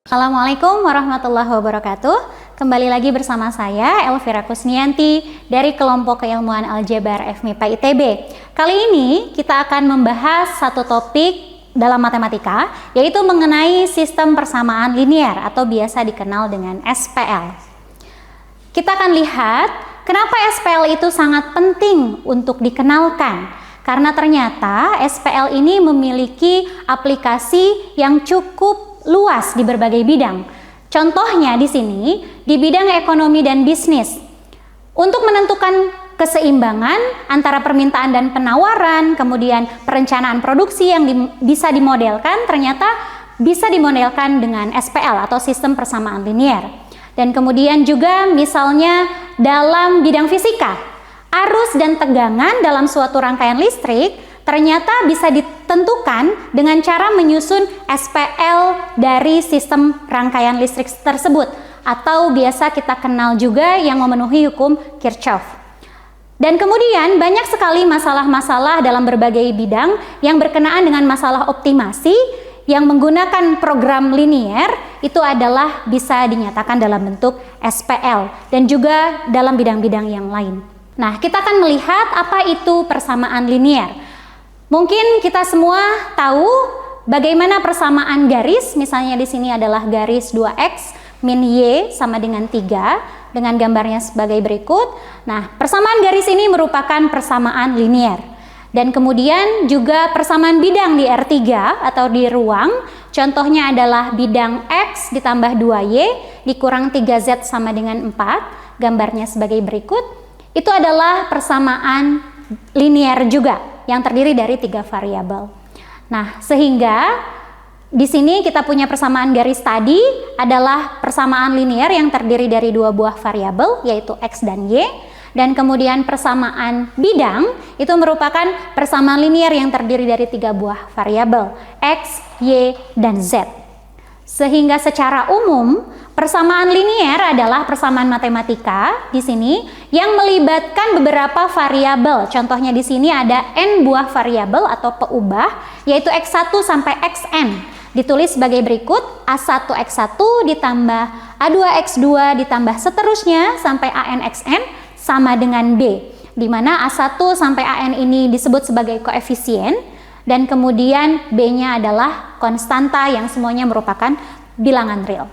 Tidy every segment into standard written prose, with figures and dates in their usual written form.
Assalamualaikum warahmatullahi wabarakatuh. Kembali lagi bersama saya Elvira Kusnianti dari kelompok keilmuan aljabar FMIPA ITB. Kali ini kita akan membahas satu topik dalam matematika, yaitu mengenai sistem persamaan linear atau biasa dikenal dengan SPL. Kita akan lihat kenapa SPL itu sangat penting untuk dikenalkan. Karena ternyata SPL ini memiliki aplikasi yang cukup luas di berbagai bidang. Contohnya di sini di bidang ekonomi dan bisnis. Untuk menentukan keseimbangan antara permintaan dan penawaran, kemudian perencanaan produksi yang bisa dimodelkan, ternyata bisa dimodelkan dengan SPL atau sistem persamaan linear. Dan kemudian juga misalnya dalam bidang fisika, arus dan tegangan dalam suatu rangkaian listrik ternyata bisa ditentukan dengan cara menyusun SPL dari sistem rangkaian listrik tersebut, atau biasa kita kenal juga yang memenuhi hukum Kirchhoff. Dan kemudian banyak sekali masalah-masalah dalam berbagai bidang yang berkenaan dengan masalah optimasi yang menggunakan program linear itu adalah bisa dinyatakan dalam bentuk SPL dan juga dalam bidang-bidang yang lain. Nah, kita akan melihat apa itu persamaan linear. Mungkin kita semua tahu bagaimana persamaan garis, misalnya di sini adalah garis 2x min y sama dengan 3 dengan gambarnya sebagai berikut. Nah, persamaan garis ini merupakan persamaan linear. Dan kemudian juga persamaan bidang di R3 atau di ruang, contohnya adalah bidang x ditambah 2y dikurang 3z sama dengan 4, gambarnya sebagai berikut. Itu adalah persamaan linear juga yang terdiri dari 3 variabel. Nah, sehingga di sini kita punya persamaan garis tadi adalah persamaan linear yang terdiri dari 2 buah variabel, yaitu x dan y. Dan kemudian persamaan bidang itu merupakan persamaan linear yang terdiri dari 3 buah variabel, x, y, dan z. Sehingga secara umum persamaan linear adalah persamaan matematika di sini yang melibatkan beberapa variabel. Contohnya di sini ada n buah variabel atau peubah, yaitu x1 sampai xn. Ditulis sebagai berikut: a1 x1 ditambah a2 x2 ditambah seterusnya sampai an xn sama dengan b, di mana a1 sampai an ini disebut sebagai koefisien dan kemudian b-nya adalah konstanta yang semuanya merupakan bilangan real.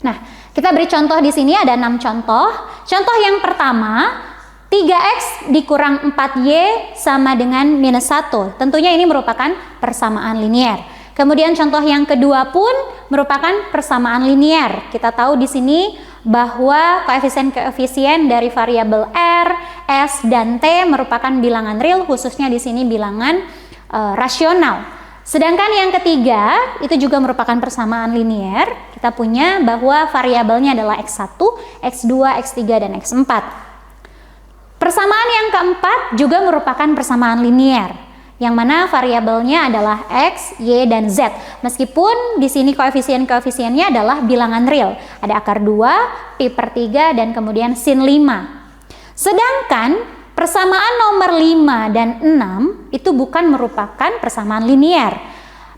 Nah, kita beri contoh di sini ada 6 contoh. Contoh yang pertama, 3x dikurang 4y sama dengan minus 1. Tentunya ini merupakan persamaan linear. Kemudian contoh yang kedua pun merupakan persamaan linear. Kita tahu di sini bahwa koefisien-koefisien dari variabel r, s, dan t merupakan bilangan real, khususnya di sini bilangan rasional. Sedangkan yang ketiga itu juga merupakan persamaan linear. Kita punya bahwa variabelnya adalah x1, x2, x3, dan x4. Persamaan yang keempat juga merupakan persamaan linear, yang mana variabelnya adalah x, y, dan z. Meskipun di sini koefisien-koefisiennya adalah bilangan real. Ada akar 2, pi per 3, dan kemudian sin 5. Sedangkan persamaan nomor 5 dan 6 itu bukan merupakan persamaan linear.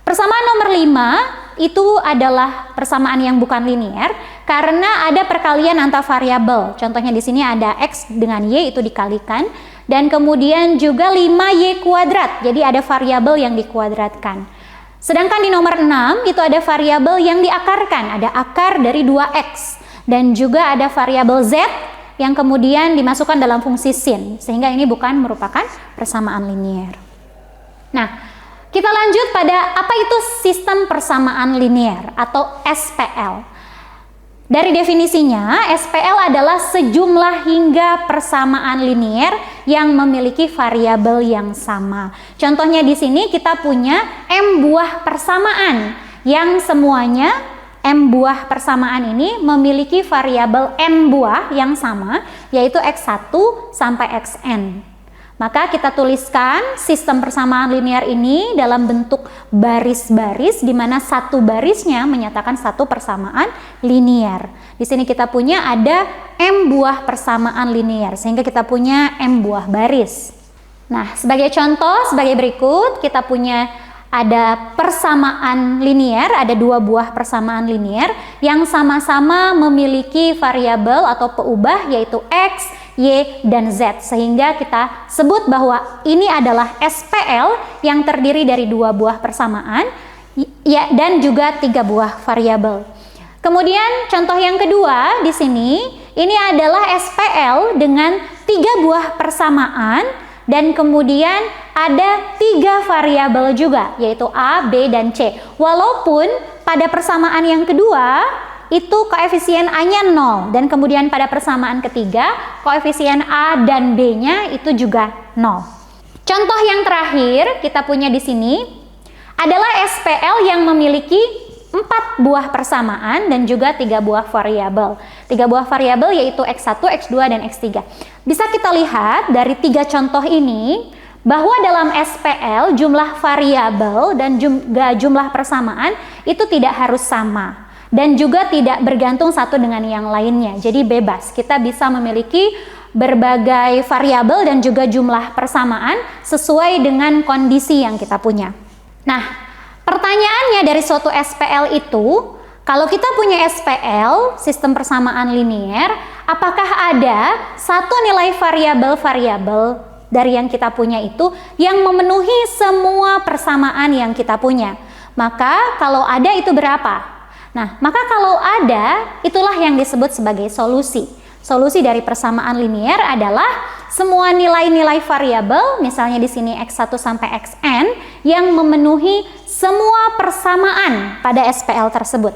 Persamaan nomor 5 itu adalah persamaan yang bukan linear karena ada perkalian antar variabel. Contohnya di sini ada x dengan y itu dikalikan dan kemudian juga 5y kuadrat. Jadi ada variabel yang dikuadratkan. Sedangkan di nomor 6 itu ada variabel yang diakarkan, ada akar dari 2x dan juga ada variabel z yang kemudian dimasukkan dalam fungsi sin, sehingga ini bukan merupakan persamaan linear. Nah, kita lanjut pada apa itu sistem persamaan linear atau SPL. Dari definisinya, SPL adalah sejumlah hingga persamaan linear yang memiliki variabel yang sama. Contohnya di sini kita punya m buah persamaan yang semuanya m buah persamaan ini memiliki variabel n buah yang sama, yaitu x1 sampai xn. Maka kita tuliskan sistem persamaan linear ini dalam bentuk baris-baris, di mana satu barisnya menyatakan satu persamaan linear. Di sini kita punya ada m buah persamaan linear, sehingga kita punya m buah baris. Nah, sebagai contoh, sebagai berikut, kita punya ada persamaan linier, ada dua buah persamaan linier yang sama-sama memiliki variabel atau peubah yaitu X, Y, dan Z, sehingga kita sebut bahwa ini adalah SPL yang terdiri dari dua buah persamaan ya, dan juga tiga buah variabel. Kemudian contoh yang kedua di sini, ini adalah SPL dengan tiga buah persamaan dan kemudian ada tiga variabel juga, yaitu A, B, dan C. Walaupun pada persamaan yang kedua itu koefisien A-nya 0, dan kemudian pada persamaan ketiga koefisien A dan B-nya itu juga 0. Contoh yang terakhir kita punya di sini adalah SPL yang memiliki 4 buah persamaan dan juga 3 buah variabel. 3 buah variabel yaitu X1, X2, dan X3. Bisa kita lihat dari 3 contoh ini bahwa dalam SPL jumlah variabel dan juga jumlah persamaan itu tidak harus sama dan juga tidak bergantung satu dengan yang lainnya. Jadi bebas, kita bisa memiliki berbagai variabel dan juga jumlah persamaan sesuai dengan kondisi yang kita punya. Nah, pertanyaannya dari suatu SPL itu, kalau kita punya SPL, sistem persamaan linier, apakah ada satu nilai variabel-variabel dari yang kita punya itu yang memenuhi semua persamaan yang kita punya? Maka kalau ada itu berapa? Nah, maka kalau ada, itulah yang disebut sebagai solusi. Solusi dari persamaan linier adalah semua nilai-nilai variabel, misalnya di sini X1 sampai Xn, yang memenuhi semua persamaan pada SPL tersebut.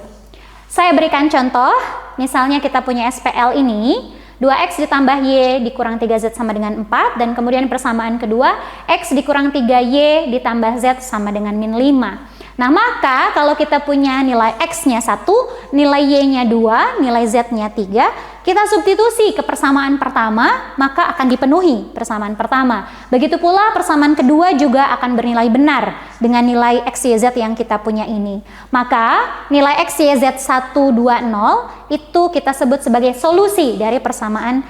Saya berikan contoh, misalnya kita punya SPL ini, 2X ditambah Y dikurang 3Z sama dengan 4, dan kemudian persamaan kedua, X dikurang 3Y ditambah Z sama dengan min 5. Nah, maka kalau kita punya nilai X-nya 1, nilai Y-nya 2, nilai Z-nya 3, kita substitusi ke persamaan pertama, maka akan dipenuhi persamaan pertama. Begitu pula persamaan kedua juga akan bernilai benar dengan nilai X, Y, Z yang kita punya ini. Maka nilai X, Y, Z 1, 2, 0 itu kita sebut sebagai solusi dari persamaan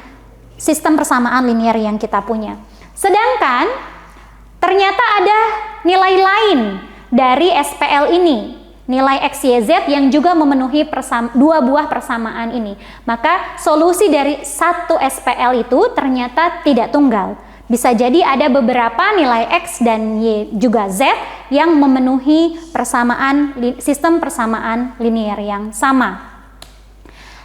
sistem persamaan linier yang kita punya. Sedangkan ternyata ada nilai lain dari SPL ini, nilai X, Y, Z yang juga memenuhi dua buah persamaan ini. Maka solusi dari satu SPL itu ternyata tidak tunggal. Bisa jadi ada beberapa nilai X dan Y juga Z yang memenuhi sistem persamaan linier yang sama.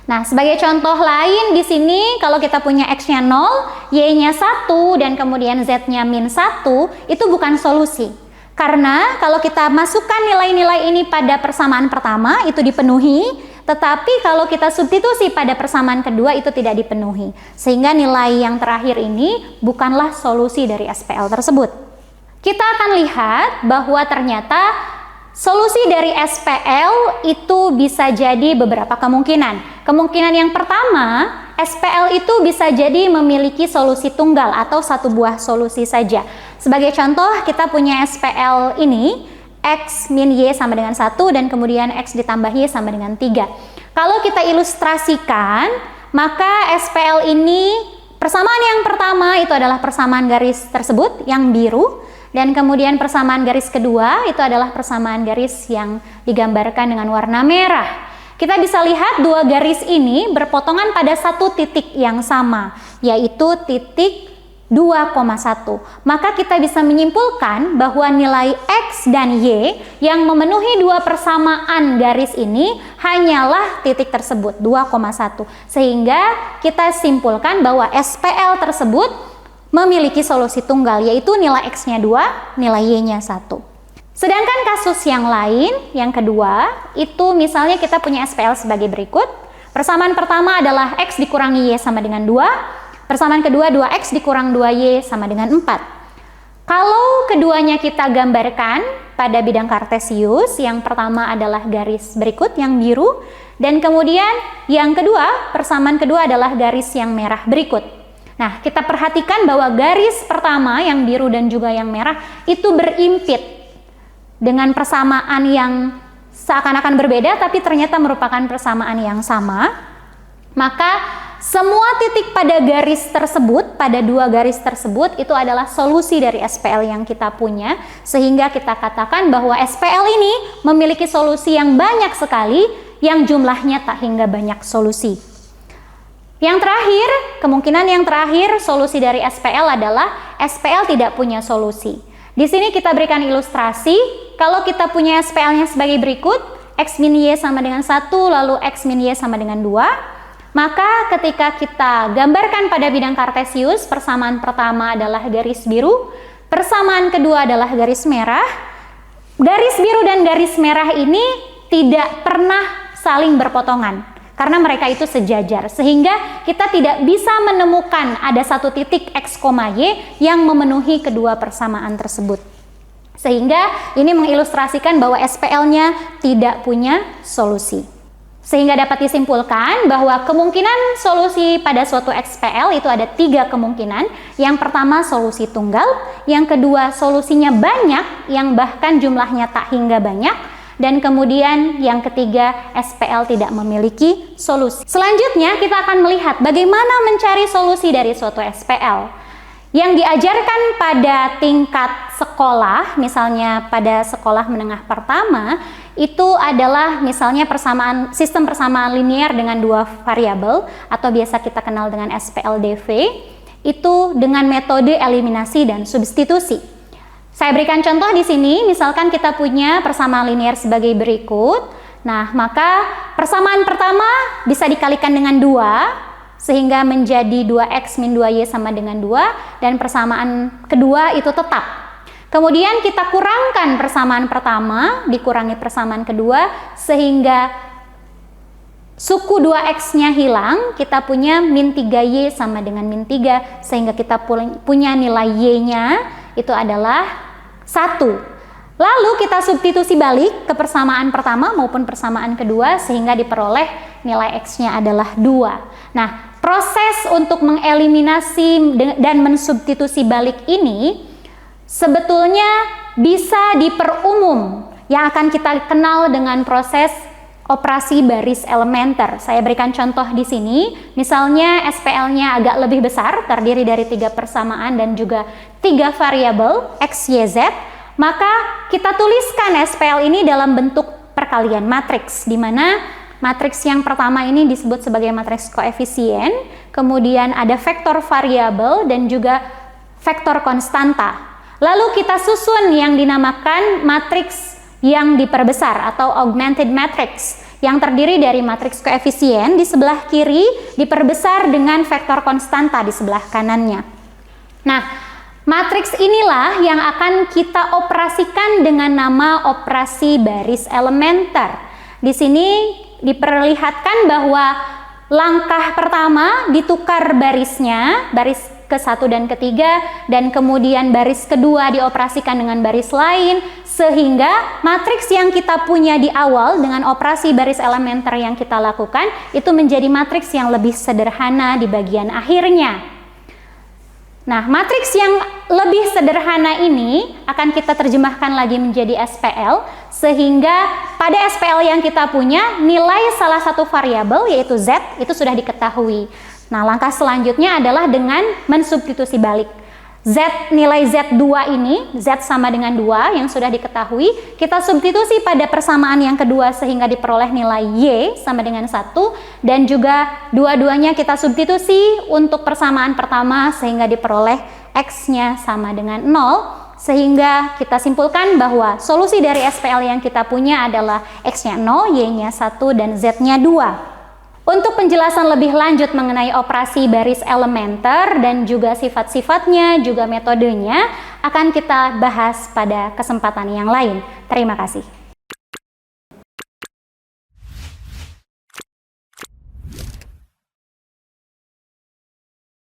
Nah, sebagai contoh lain di sini, kalau kita punya X-nya 0, Y-nya 1, dan kemudian Z-nya min 1, itu bukan solusi. Karena kalau kita masukkan nilai-nilai ini pada persamaan pertama itu dipenuhi, tetapi kalau kita substitusi pada persamaan kedua itu tidak dipenuhi. Sehingga nilai yang terakhir ini bukanlah solusi dari SPL tersebut. Kita akan lihat bahwa ternyata solusi dari SPL itu bisa jadi beberapa kemungkinan. Kemungkinan yang pertama, SPL itu bisa jadi memiliki solusi tunggal atau satu buah solusi saja. Sebagai contoh, kita punya SPL ini, X min Y sama dengan 1 dan kemudian X ditambah Y sama dengan 3. Kalau kita ilustrasikan, maka SPL ini persamaan yang pertama itu adalah persamaan garis tersebut yang biru, dan kemudian persamaan garis kedua itu adalah persamaan garis yang digambarkan dengan warna merah. Kita bisa lihat dua garis ini berpotongan pada satu titik yang sama, yaitu titik 2,1. Maka kita bisa menyimpulkan bahwa nilai X dan Y yang memenuhi dua persamaan garis ini hanyalah titik tersebut, 2,1. Sehingga kita simpulkan bahwa SPL tersebut memiliki solusi tunggal, yaitu nilai X-nya 2, nilai Y-nya 1. Sedangkan kasus yang lain, yang kedua, itu misalnya kita punya SPL sebagai berikut. Persamaan pertama adalah X dikurangi Y sama dengan 2. Persamaan kedua 2X dikurang 2Y sama dengan 4. Kalau keduanya kita gambarkan pada bidang kartesius, yang pertama adalah garis berikut yang biru, dan kemudian yang kedua, persamaan kedua adalah garis yang merah berikut. Nah, kita perhatikan bahwa garis pertama yang biru dan juga yang merah itu berimpit dengan persamaan yang seakan-akan berbeda tapi ternyata merupakan persamaan yang sama. Maka semua titik pada garis tersebut, pada dua garis tersebut itu adalah solusi dari SPL yang kita punya, sehingga kita katakan bahwa SPL ini memiliki solusi yang banyak sekali, yang jumlahnya tak hingga banyak solusi. Yang terakhir, kemungkinan yang terakhir solusi dari SPL adalah SPL tidak punya solusi. Di sini kita berikan ilustrasi, kalau kita punya SPL-nya sebagai berikut, X min Y sama dengan 1, lalu X min Y sama dengan 2, maka ketika kita gambarkan pada bidang kartesius, persamaan pertama adalah garis biru, persamaan kedua adalah garis merah. Garis biru dan garis merah ini tidak pernah saling berpotongan, karena mereka itu sejajar, sehingga kita tidak bisa menemukan ada satu titik X, Y yang memenuhi kedua persamaan tersebut. Sehingga ini mengilustrasikan bahwa SPL-nya tidak punya solusi. Sehingga dapat disimpulkan bahwa kemungkinan solusi pada suatu SPL itu ada 3 kemungkinan. Yang pertama solusi tunggal, yang kedua solusinya banyak, yang bahkan jumlahnya tak hingga banyak, dan kemudian yang ketiga SPL tidak memiliki solusi. Selanjutnya kita akan melihat bagaimana mencari solusi dari suatu SPL. Yang diajarkan pada tingkat sekolah, misalnya pada sekolah menengah pertama, itu adalah misalnya sistem persamaan linear dengan 2 variabel atau biasa kita kenal dengan SPLDV, itu dengan metode eliminasi dan substitusi. Saya berikan contoh di sini, misalkan kita punya persamaan linear sebagai berikut. Nah, maka persamaan pertama bisa dikalikan dengan 2, sehingga menjadi 2X min 2Y sama dengan 2, dan persamaan kedua itu tetap. Kemudian kita kurangkan persamaan pertama, dikurangi persamaan kedua, sehingga suku 2X-nya hilang, kita punya min 3Y sama dengan min 3, sehingga kita punya nilai Y-nya itu adalah 1. Lalu kita substitusi balik ke persamaan pertama maupun persamaan kedua, sehingga diperoleh nilai X-nya adalah 2. Nah, proses untuk mengeliminasi dan mensubstitusi balik ini sebetulnya bisa diperumum, yang akan kita kenal dengan proses operasi baris elementer. Saya berikan contoh di sini, misalnya SPL-nya agak lebih besar, terdiri dari 3 persamaan dan juga 3 variabel X, Y, Z, maka kita tuliskan SPL ini dalam bentuk perkalian matriks, di mana matriks yang pertama ini disebut sebagai matriks koefisien, kemudian ada vektor variabel dan juga vektor konstanta. Lalu kita susun yang dinamakan matriks yang diperbesar atau augmented matrix, yang terdiri dari matriks koefisien di sebelah kiri diperbesar dengan vektor konstanta di sebelah kanannya. Nah, matriks inilah yang akan kita operasikan dengan nama operasi baris elementer. Di sini diperlihatkan bahwa langkah pertama ditukar barisnya, baris ke-1 dan ke-3, dan kemudian baris kedua dioperasikan dengan baris lain, sehingga matriks yang kita punya di awal dengan operasi baris elementer yang kita lakukan itu menjadi matriks yang lebih sederhana di bagian akhirnya. Nah, matriks yang lebih sederhana ini akan kita terjemahkan lagi menjadi SPL, sehingga pada SPL yang kita punya nilai salah satu variabel yaitu Z itu sudah diketahui. Nah, langkah selanjutnya adalah dengan mensubstitusi balik. Nilai Z2 ini, Z sama dengan 2 yang sudah diketahui, kita substitusi pada persamaan yang kedua sehingga diperoleh nilai Y sama dengan 1, dan juga dua-duanya kita substitusi untuk persamaan pertama sehingga diperoleh X-nya sama dengan 0, sehingga kita simpulkan bahwa solusi dari SPL yang kita punya adalah X-nya 0, Y-nya 1, dan Z-nya 2. Untuk penjelasan lebih lanjut mengenai operasi baris elementer dan juga sifat-sifatnya, juga metodenya, akan kita bahas pada kesempatan yang lain. Terima kasih.